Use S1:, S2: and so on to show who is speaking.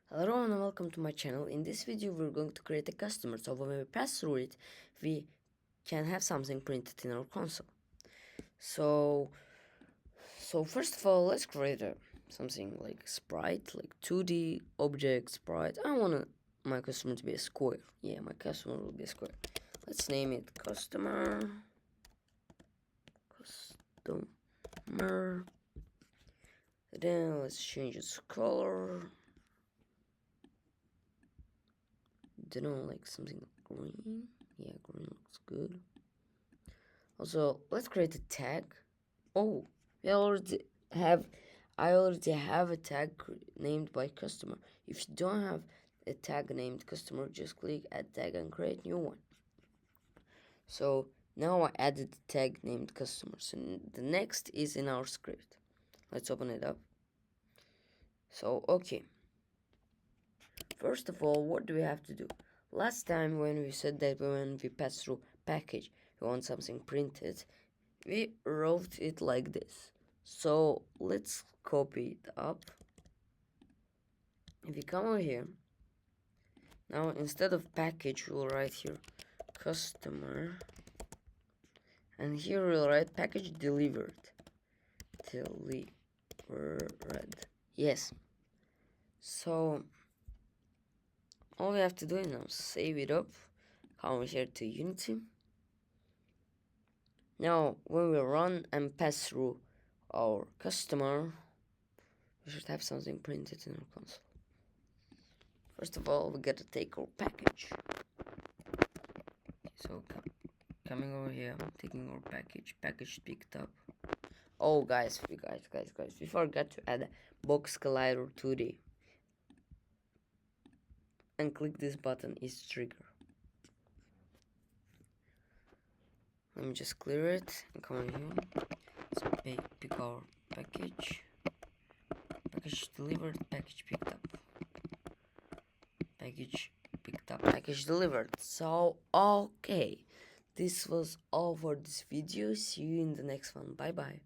S1: Hello and welcome to my channel. In this video we're going to create a customer, so when we pass through it we can have something printed in our console. So first of all, let's create something like sprite, like 2D object sprite. I want my customer to be a square. Yeah, my customer will be a square. Let's name it customer. Then let's change its color. Don't know, like something green. Yeah, green looks good. Also, let's create a tag. Oh, we already have. I already have a tag named by customer. If you don't have a tag named customer, just click add tag and create new one. So now I added the tag named customer. So the next is in our script. Let's open it up. So okay. First of all, what do we have to do? Last time when we said that when we pass through package, we want something printed, we wrote it like this. So let's copy it up. If you come over here, now instead of package, we'll write here customer, and here we'll write package delivered. Yes. So all we have to do is now save it up, come over here to Unity. Now when we run and pass through our customer, we should have something printed in our console. First of all, we gotta take our package. So coming over here, taking our package picked up. Oh guys, we forgot to add a box collider 2D. And click this button is trigger. Let me just clear it and come over here. Let's pick our package. Package delivered, package picked up. Package picked up, package delivered. So okay, this was all for this video. See you in the next one. Bye bye.